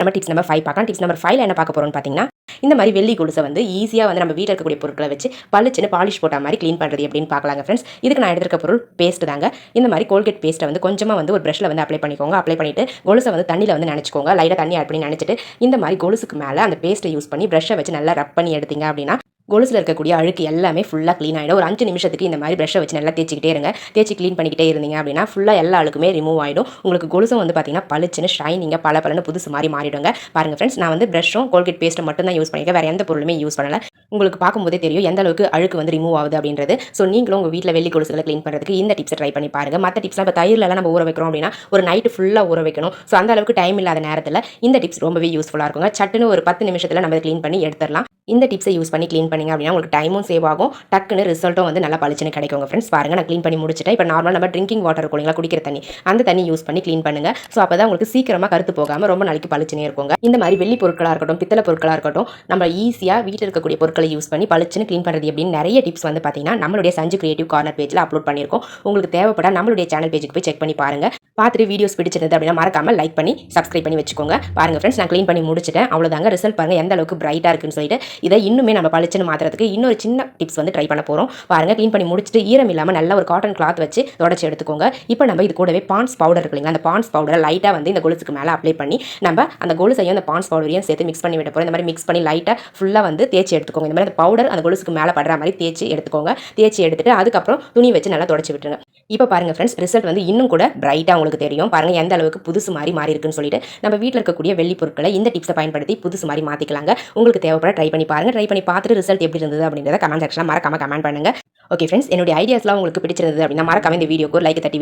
நம்ம tips number 5 பார்க்கலாம். Tips number 5ல என்ன பார்க்க போறோம்னு பார்த்தீங்கன்னா, இந்த மாதிரி வெள்ளி கொலுசை வந்து ஈஸியா வந்து நம்ம வீட்ல இருக்கக்கூடிய பொருட்களை வச்சு பளிச்சுன்னு பாலிஷ் போட்ட மாதிரி க்ளீன் பண்றது எப்படின்னு பார்க்கலாங்க ஃப்ரெண்ட்ஸ். இதுக்கு நான் எடுத்துருக்க பொருள் பேஸ்ட் தாங்க. இந்த மாதிரி கோல்கேட் பேஸ்ட்டை வந்து கொஞ்சமா வந்து ஒரு பிரஷ்ல வந்து அப்ளை பண்ணிக்கோங்க. அப்ளை பண்ணிட்டு கொலுசை வந்து தண்ணியில வந்து நனைச்சுக்கோங்க. லைட்டா தண்ணி ஆட் பண்ணி நனைச்சிட்டு இந்த மாதிரி கொலுசுக்கு மேல அந்த பேஸ்ட்டை யூஸ் பண்ணி பிரஷ்ஷை வச்சு நல்லா ரப் பண்ணி எடுத்தீங்க அப்படின்னா கொலுசுல இருக்கக்கூடிய அழுக்கு எல்லாமே ஃபுல்லா க்ளீன் ஆயிடும். ஒரு 5 நிமிஷத்துக்கு இந்த மாதிரி பிரஷ்ஷை வச்சு நல்லா தேய்ச்சிக்கிட்டே இருங்க. தேய்ச்சி க்ளீன் பண்ணிக்கிட்டே இருந்தீங்க அப்படின்னா ஃபுல்லா எல்லா அழுக்குமே ரிமூவ் ஆயிடும். உங்களுக்கு கொலுசும் வந்து பார்த்தீங்கன்னா பளிச்சுன்னு ஷைனிங்கா பளபளன்னு புதுசு மாதிரி மாறிடுங்க. பாருங்க ஃப்ரெண்ட்ஸ், நான் வந்து பிரஷ்ஷும் கோல்கேட் பேஸ்ட்டும் மட்டும் தான் யூஸ் பண்ணிருக்கேன். வேற எந்த பொருளுமே யூஸ் பண்ணல. உங்களுக்கு பார்க்கும்போதே தெரியும் எந்த அளவுக்கு அழுக்கு வந்து ரிமூவ் ஆகுது அப்படின்றது. ஸோ நீங்களும் உங்கள் வீட்டில் வெள்ளி கொலுசுகளை க்ளீன் பண்ணுறதுக்கு இந்த டிப்ஸை ட்ரை பண்ணி பாருங்க. மற்ற டிப்ஸ்லாம் இப்போ தயிர்லாம் நம்ம ஊற வைக்கிறோம் அப்படின்னா ஒரு நைட்டு ஃபுல்லாக ஊற வைக்கணும். ஸோ அந்த அளவுக்கு டைம் இல்லாத நேரத்தில் இந்த டிப்ஸ் ரொம்பவே யூஸ்ஃபுல்லாக இருக்குங்க. சட்டுன்னு ஒரு 10 நிமிஷத்தில் நம்ம க்ளீன் பண்ணி எடுத்துடலாம். இந்த டிப்ஸை யூஸ் பண்ணி க்ளீன் பண்ணிங்க அப்படின்னா உங்களுக்கு டைமும் சேவ் ஆகும், டக்குன்னு ரிசல்ட்டும் வந்து நல்லா பளிச்சுன்னு கிடைக்கும் ஃப்ரெண்ட்ஸ். பாருங்க, நான் க்ளீன் பண்ணி முடிச்சிட்டேன். இப்போ நார்மலாக நம்ம ட்ரிங்கிங் வாட்டர் இருக்கும் இல்லைங்களா, குடிக்கிற தண்ணி, அந்த தண்ணி யூஸ் பண்ணி க்ளீன் பண்ணுங்க. ஸோ அப்போ தான் உங்களுக்கு சீக்கிரமாக கருத்து போகாமல் ரொம்ப நாளைக்கு பளிச்சுனே இருக்குங்க. இந்த மாதிரி வெள்ளி பொருட்களாக இருக்கட்டும், பித்தளை பொருட்களாக இருக்கட்டும், நம்ம ஈஸியாக வீட்டில் இருக்கக்கூடிய பொருட்களை யூஸ் பண்ணி பளிச்சுன்னு க்ளீன் பண்ணுறது எப்படின்னு நிறைய டிப்ஸ் வந்து பார்த்தீங்கன்னா நம்மளுடைய சஞ்சு கிரியேட்டிவ் கார்னர் பேஜில் அப்லோட் பண்ணியிருக்கோம். உங்களுக்கு தேவைப்பட நம்மளுடைய சேனல் பேஜுக்கு போய் செக் பண்ணி பாருங்க. பார்த்துட்டு வீடியோஸ் பிடிச்சிருந்தது அப்படின்னா மறக்காம லைக் பண்ணி சப்ஸ்கிரைப் பண்ணி வச்சுக்கோங்க. பாருங்க ஃப்ரெண்ட்ஸ், நான் க்ளீன் பண்ணி முடிச்சிட்டேன். அவ்வளோதாங்க. ரிசல்ட் பாருங்க எந்த அளவுக்கு பிரைட்டாக இருக்குன்னு சொல்லிட்டு. இதை இன்னுமே நம்ம பளிச்சுன்னு மாற்றுறதுக்கு இன்னொரு சின்ன டிப்ஸ் வந்து ட்ரை பண்ண போகிறோம். பாருங்க, க்ளீன் பண்ணி முடிச்சுட்டு ஈரம் இல்லாமல் நல்ல ஒரு காட்டன் கிளாத் வச்சு தொடச்சி எடுத்துக்கோங்க. இப்போ நம்ம இது கூடவே பான்ஸ் பவுடர் இருக்கு இல்லைங்களா, அந்த பான்ஸ் பவுடரை லைட்டாக வந்து இந்த கொலுசுக்கு மேலே அப்ளை பண்ணி நம்ம அந்த கொலுசையும் அந்த பான்ஸ் பவுடரையும் சேர்த்து மிக்ஸ் பண்ணி விட போகிறோம். இந்த மாதிரி மிக்ஸ் பண்ணி லைட்டாக ஃபுல்லாக வந்து தேய்ச்சி எடுத்துக்கோங்க. இந்த மாதிரி அந்த பவுடர் அந்த கொலுசுக்கு மேலே படுற மாதிரி தேய்ச்சி எடுத்துக்கோங்க. தேய்ச்சி எடுத்துட்டு அதுக்கப்புறம் துணி வச்சு நல்லா தொடச்சி விட்டுருங்க. இப்போ பாருங்க ஃப்ரெண்ட்ஸ், ரிசல்ட் வந்து இன்னும் கூட பிரைட்டாக உங்களுக்கு தெரியும். பாருங்க எந்த அளவுக்கு புதுசு மாதிரி மாறி இருக்குன்னு சொல்லிட்டு. நம்ம வீட்டில் இருக்கக்கூடிய வெள்ளி பொருட்களை இந்த டிப்ஸை பயன்படுத்தி புதுசு மாதிரி மாற்றிக்கலாங்க. உங்களுக்கு தேவைப்பட ட்ரை பண்ணி பாருங்க. ட்ரை பண்ணி பார்த்துட்டு ரிசல்ட் எப்படி இருந்தது அப்படின்றத கமெண்ட் செக்ஷனில் மறக்காம கமெண்ட் பண்ணுங்க. ஓகே ஃப்ரெண்ட்ஸ், என்னுடைய ஐடியாஸ்லாம் உங்களுக்கு பிடிச்சிருந்தது அப்படின்னா மறக்காம இந்த வீடியோக்கு லைக் தட்டி